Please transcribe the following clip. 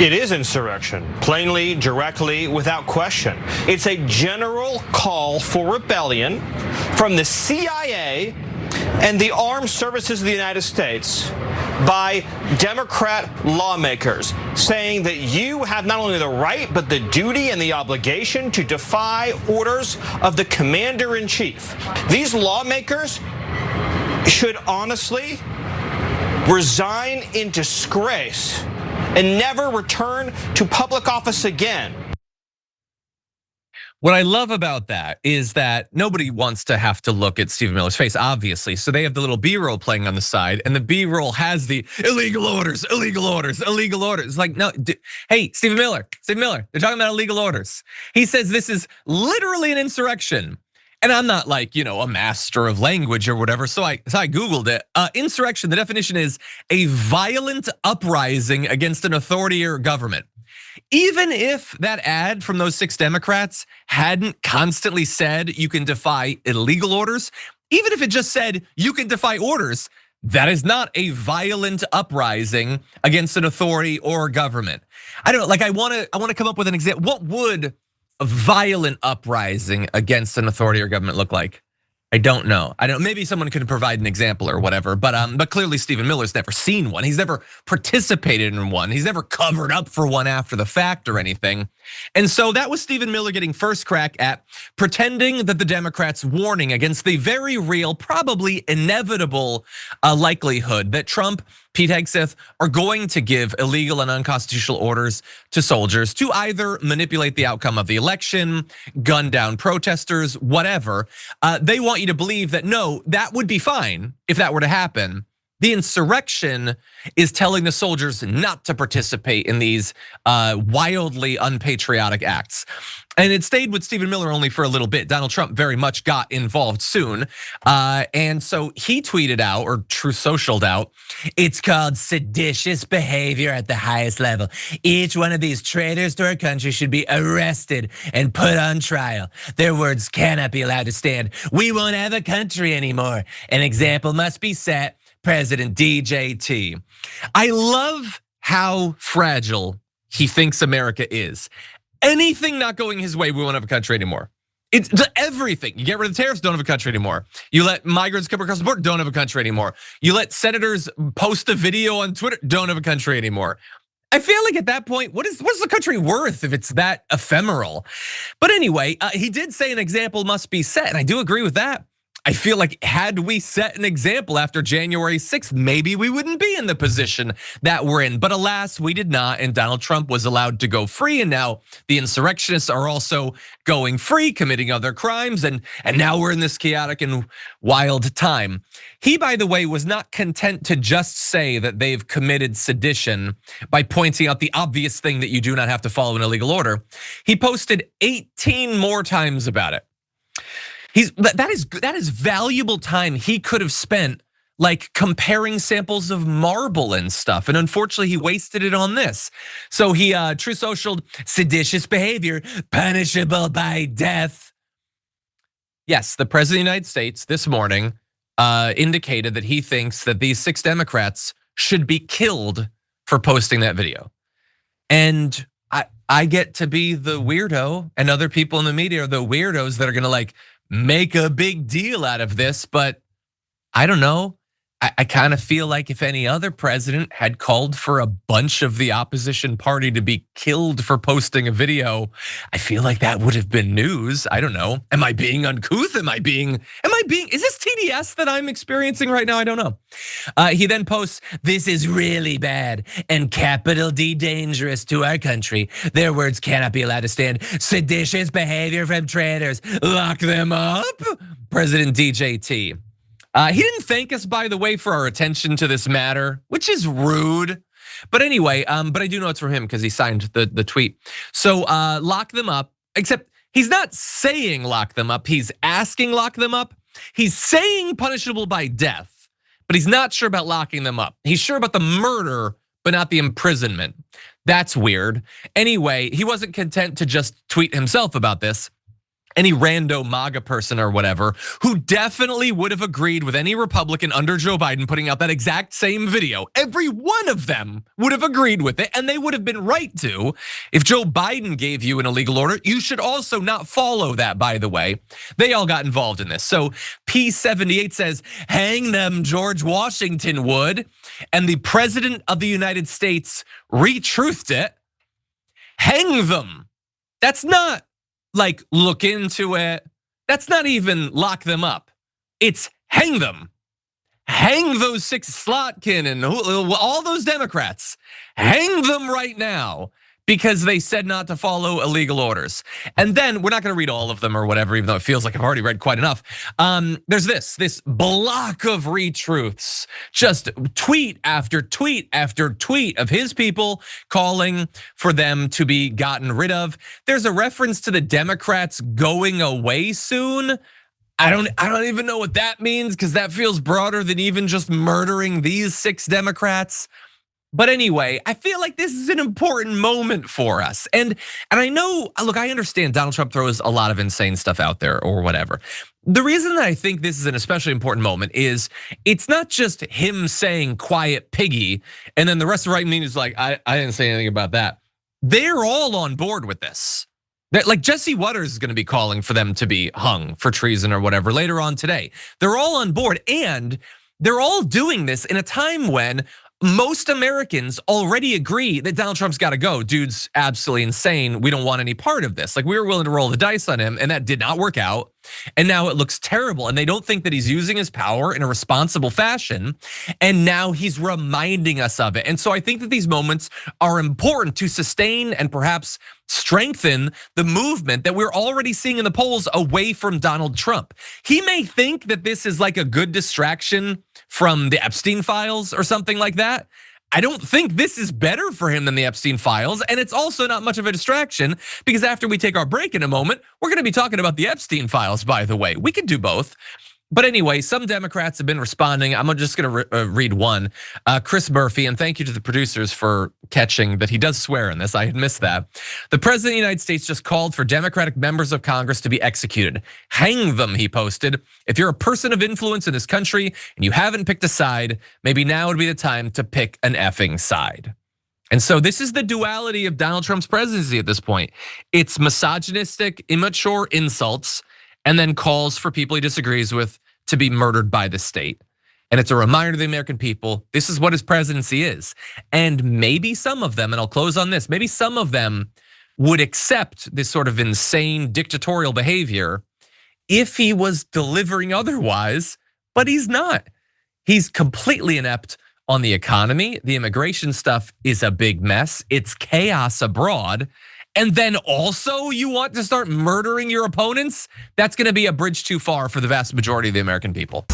It is insurrection, plainly, directly, without question. It's a general call for rebellion from the CIA and the armed services of the United States by Democrat lawmakers, saying that you have not only the right, but the duty and the obligation to defy orders of the commander-in-chief. These lawmakers should honestly resign in disgrace and never return to public office again. What I love about that is that nobody wants to have to look at Stephen Miller's face, obviously. So they have the little B-roll playing on the side, and the B-roll has the illegal orders, illegal orders, illegal orders. It's like, no, hey, Stephen Miller, they're talking about illegal orders. He says this is literally an insurrection. And I'm not like, a master of language or whatever, so I Googled it. Insurrection, the definition is a violent uprising against an authority or government. Even if that ad from those 6 Democrats hadn't constantly said you can defy illegal orders, even if it just said you can defy orders, that is not a violent uprising against an authority or government. I don't know, like I want to come up with an example. What would a violent uprising against an authority or government look like? I don't know. Maybe someone could provide an example or whatever, but clearly Stephen Miller's never seen one. He's never participated in one. He's never covered up for one after the fact or anything. And so that was Stephen Miller getting first crack at pretending that the Democrats' warning against the very real, probably inevitable likelihood that Trump, Pete Hegseth are going to give illegal and unconstitutional orders to soldiers to either manipulate the outcome of the election, gun down protesters, whatever. They want you to believe that no, that would be fine if that were to happen. The insurrection is telling the soldiers not to participate in these wildly unpatriotic acts. And it stayed with Stephen Miller only for a little bit. Donald Trump very much got involved soon. And so he tweeted out, or Truth Socialed out, it's called seditious behavior at the highest level. Each one of these traitors to our country should be arrested and put on trial. Their words cannot be allowed to stand. We won't have a country anymore. An example must be set. President DJT. I love how fragile he thinks America is. Anything not going his way, we won't have a country anymore. It's everything. You get rid of the tariffs, don't have a country anymore. You let migrants come across the border, don't have a country anymore. You let senators post a video on Twitter, don't have a country anymore. I feel like at that point, what's the country worth if it's that ephemeral? But anyway, he did say an example must be set, and I do agree with that. I feel like had we set an example after January 6th, maybe we wouldn't be in the position that we're in. But alas, we did not, and Donald Trump was allowed to go free, and now the insurrectionists are also going free, committing other crimes, and now we're in this chaotic and wild time. He, by the way, was not content to just say that they've committed sedition by pointing out the obvious thing that you do not have to follow an illegal order. He posted 18 more times about it. That is valuable time he could have spent like comparing samples of marble and stuff. And unfortunately, he wasted it on this. So he Truth Socialed seditious behavior, punishable by death. Yes, the president of the United States this morning indicated that he thinks that these 6 Democrats should be killed for posting that video. And I get to be the weirdo, and other people in the media are the weirdos that are gonna like make a big deal out of this, but I don't know. I kind of feel like if any other president had called for a bunch of the opposition party to be killed for posting a video, I feel like that would have been news. I don't know. Am I being uncouth? Is this TDS that I'm experiencing right now? I don't know. He then posts, this is really bad and capital D dangerous to our country. Their words cannot be allowed to stand. Seditious behavior from traitors. Lock them up. President DJT. He didn't thank us, by the way, for our attention to this matter, which is rude. But anyway, but I do know it's from him because he signed the tweet. So lock them up, except he's not saying lock them up. He's asking lock them up. He's saying punishable by death, but he's not sure about locking them up. He's sure about the murder, but not the imprisonment. That's weird. Anyway, he wasn't content to just tweet himself about this. any rando MAGA person or whatever, who definitely would have agreed with any Republican under Joe Biden putting out that exact same video. Every one of them would have agreed with it, and they would have been right to. If Joe Biden gave you an illegal order, you should also not follow that, by the way. They all got involved in this. So P78 says, hang them, George Washington would. And the president of the United States retruthed it. Hang them. That's not like look into it. That's not even lock them up. It's hang them. Hang those 6 Slotkin and all those Democrats. Hang them right now because they said not to follow illegal orders. And then we're not gonna read all of them or whatever, even though it feels like I've already read quite enough. There's this block of retruths, just tweet after tweet after tweet of his people calling for them to be gotten rid of. There's a reference to the Democrats going away soon. I don't even know what that means because that feels broader than even just murdering these 6 Democrats. But anyway, I feel like this is an important moment for us. And I know, look, I understand Donald Trump throws a lot of insane stuff out there or whatever. The reason that I think this is an especially important moment is it's not just him saying quiet piggy and then the rest of the right mean is like, I didn't say anything about that. They're all on board with this. Like Jesse Waters is gonna be calling for them to be hung for treason or whatever later on today. They're all on board and they're all doing this in a time when most Americans already agree that Donald Trump's gotta go. Dude's absolutely insane. We don't want any part of this. Like we were willing to roll the dice on him and that did not work out. And now it looks terrible. And they don't think that he's using his power in a responsible fashion. And now he's reminding us of it. And so I think that these moments are important to sustain and perhaps strengthen the movement that we're already seeing in the polls away from Donald Trump. He may think that this is like a good distraction from the Epstein files or something like that. I don't think this is better for him than the Epstein files, and it's also not much of a distraction because after we take our break in a moment, we're gonna be talking about the Epstein files, by the way. We could do both. But anyway, some Democrats have been responding. I'm just gonna read one. Chris Murphy, and thank you to the producers for catching that he does swear in this. I had missed that. The president of the United States just called for Democratic members of Congress to be executed. Hang them, he posted. If you're a person of influence in this country and you haven't picked a side, maybe now would be the time to pick an effing side. And so this is the duality of Donald Trump's presidency at this point. It's misogynistic, immature insults, and then calls for people he disagrees with to be murdered by the state. And it's a reminder to the American people, this is what his presidency is. And maybe some of them, and I'll close on this, maybe some of them would accept this sort of insane dictatorial behavior if he was delivering otherwise, but he's not. He's completely inept on the economy. The immigration stuff is a big mess. It's chaos abroad. And then also you want to start murdering your opponents? That's gonna be a bridge too far for the vast majority of the American people.